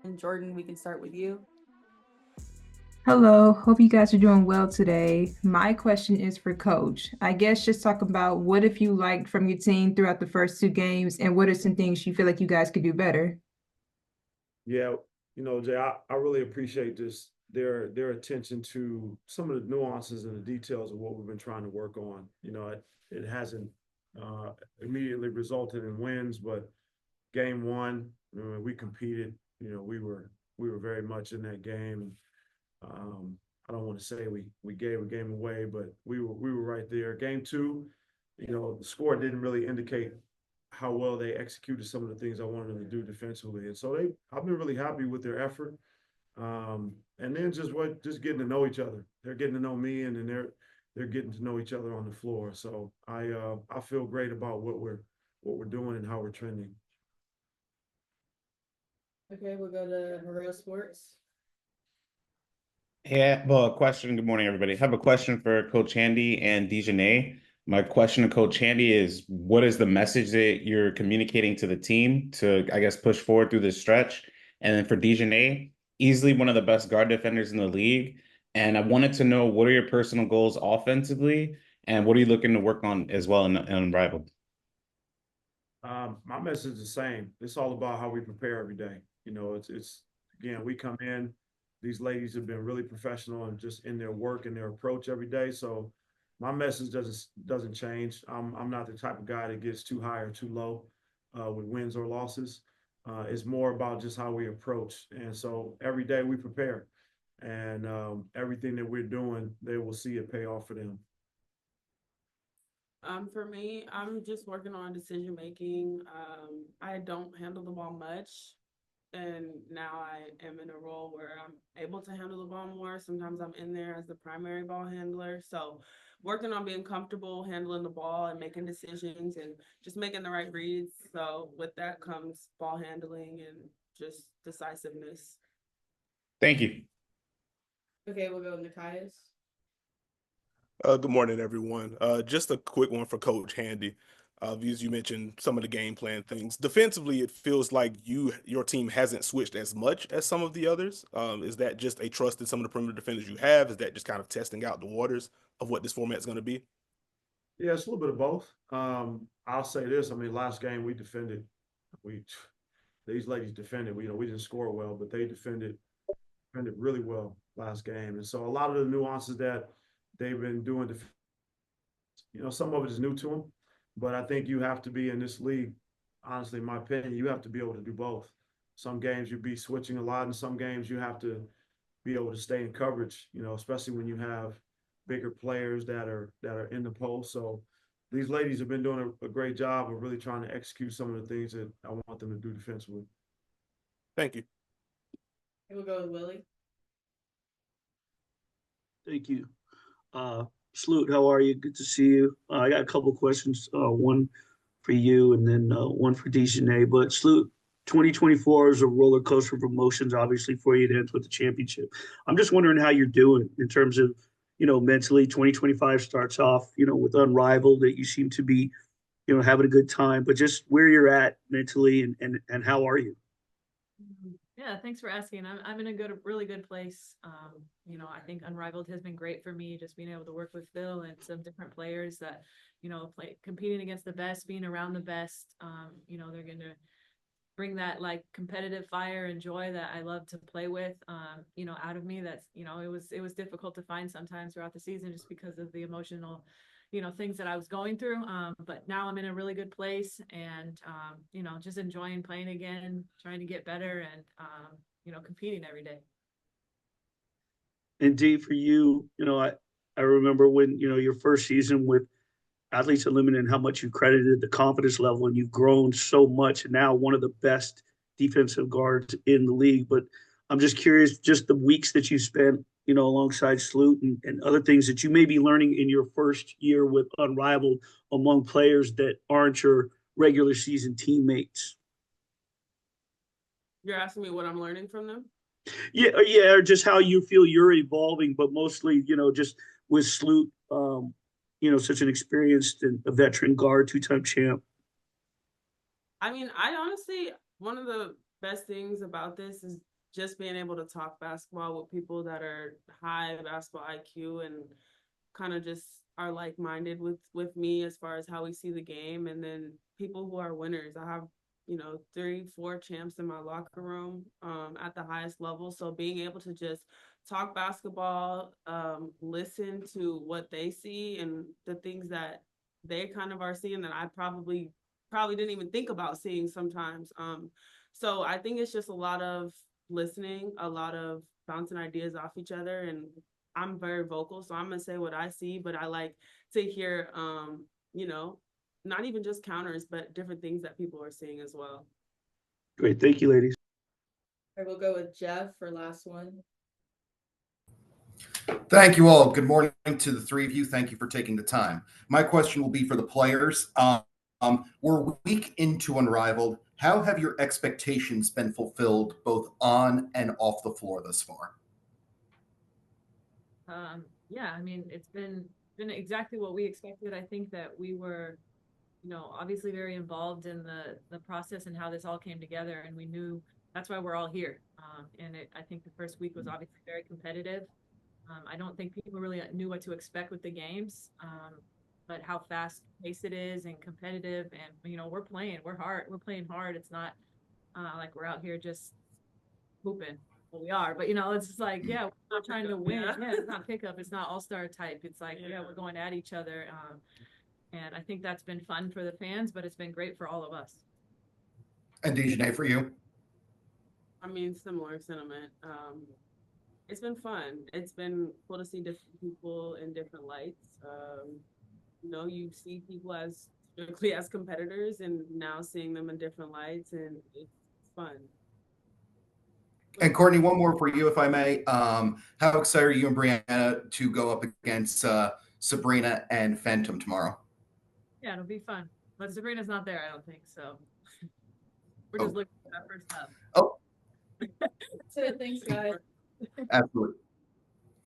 And Jordan, we can start with you. Hello, hope you guys are doing well today. My question is for Coach. I guess just talk about what if you liked from your team throughout the first two games, and what are some things you feel like you guys could do better? Yeah, Jay, I really appreciate this their attention to some of the nuances and the details of what we've been trying to work on. It hasn't uh, immediately resulted in wins, but game one, we competed. We were very much in that game. I don't want to say we gave a game away, but we were right there. Game two, the score didn't really indicate how well they executed some of the things I wanted them to do defensively, and so I've been really happy with their effort. And then just getting to know each other. They're getting to know me, and then they're getting to know each other on the floor. So I feel great about what we're doing and how we're trending. Okay, we'll go to Hero Sports. Yeah, well, a question. Good morning, everybody. I have a question for Coach Handy and Dijonai. My question to Coach Handy is, what is the message that you're communicating to the team to, I guess, push forward through this stretch? And then for Dijonai, easily one of the best guard defenders in the league. And I wanted to know, what are your personal goals offensively, and what are you looking to work on as well in Unrivaled? My message is the same. It's all about how we prepare every day. It's again, we come in. These ladies have been really professional and just in their work and their approach every day. So my message doesn't change. I'm not the type of guy that gets too high or too low with wins or losses. It's more about just how we approach. And so every day we prepare, and everything that we're doing, they will see it pay off for them. For me, I'm just working on decision making. I don't handle the ball much, and now I am in a role where I'm able to handle the ball more. Sometimes I'm in there as the primary ball handler. So, working on being comfortable handling the ball and making decisions and just making the right reads. So, with that comes ball handling and just decisiveness. Thank you. Okay, we'll go Nikias. Good morning, everyone. Just a quick one for Coach Handy. As you mentioned, some of the game plan things. Defensively, it feels like your team hasn't switched as much as some of the others. Is that just a trust in some of the perimeter defenders you have? Is that just kind of testing out the waters of what this format is going to be? Yeah, it's a little bit of both. I'll say this. I mean, last game we defended. We these ladies defended. We didn't score well, but they defended really well last game. And so a lot of the nuances that they've been doing, some of it is new to them. But I think you have to be in this league. Honestly, in my opinion, you have to be able to do both. Some games you'll be switching a lot, and some games you have to be able to stay in coverage. Especially when you have bigger players that are in the post. So these ladies have been doing a great job of really trying to execute some of the things that I want them to do defensively. Thank you. Here we'll go with Willie. Thank you. Uh, Sloot, how are you? Good to see you. I got a couple of questions. One for you, and then one for Dejanay. But Sloot, 2024 is a roller coaster of emotions, obviously, for you to end with the championship. I'm just wondering how you're doing in terms of, mentally. 2025 starts off, with Unrivaled, that you seem to be, having a good time. But just where you're at mentally, and how are you? Yeah, thanks for asking. I'm in a really good place. I think Unrivaled has been great for me, just being able to work with Phil and some different players that, play competing against the best, being around the best. They're gonna bring that like competitive fire and joy that I love to play with, out of me. That's, it was difficult to find sometimes throughout the season just because of the emotional, things that I was going through. But now I'm in a really good place, and, just enjoying playing again, trying to get better, and, competing every day. Indeed, for you, I remember when, your first season with Athletes Unlimited and how much you credited the confidence level, and you've grown so much, and now one of the best defensive guards in the league. But I'm just curious, just the weeks that you spent, alongside Sloot, and other things that you may be learning in your first year with Unrivaled among players that aren't your regular season teammates. You're asking me what I'm learning from them? Yeah, yeah, or just how you feel you're evolving, but mostly, just with Sloot, such an experienced and a veteran guard, two-time champ. I mean, I honestly, one of the best things about this is just being able to talk basketball with people that are high basketball IQ and kind of just are like-minded with me as far as how we see the game, and then people who are winners. I have 3-4 champs in my locker room at the highest level, so being able to just talk basketball, listen to what they see and the things that they kind of are seeing that I probably didn't even think about seeing sometimes. So I think it's just a lot of listening, a lot of bouncing ideas off each other, and I'm very vocal, so I'm gonna say what I see, but I like to hear, not even just counters, but different things that people are seeing as well. Great. Thank you, ladies. All right, we'll go with Jeff for last one. Thank you all. Good morning to the three of you. Thank you for taking the time. My question will be for the players. We're a week into Unrivaled. How have your expectations been fulfilled both on and off the floor thus far? Yeah, I mean, it's been exactly what we expected. I think that we were, obviously very involved in the process and how this all came together, and we knew that's why we're all here. I think the first week was obviously very competitive. I don't think people really knew what to expect with the games, but how fast paced it is and competitive, and we're playing hard. It's not like we're out here just hooping. Well, we are, but it's just like, yeah, we're not trying to win. Yeah, it's not pickup. It's not all-star type. It's like, yeah, we're going at each other. And I think that's been fun for the fans, but it's been great for all of us. And Dijonai, for you? I mean, similar sentiment. It's been fun. It's been cool to see different people in different lights. You see people as strictly as competitors, and now seeing them in different lights, and it's fun. And Courtney, one more for you, if I may. How excited are you and Brianna to go up against Sabrina and Phantom tomorrow? Yeah, it'll be fun. But Sabrina's not there, I don't think. So we're just looking for that first half. Oh. So thanks, guys. Absolutely.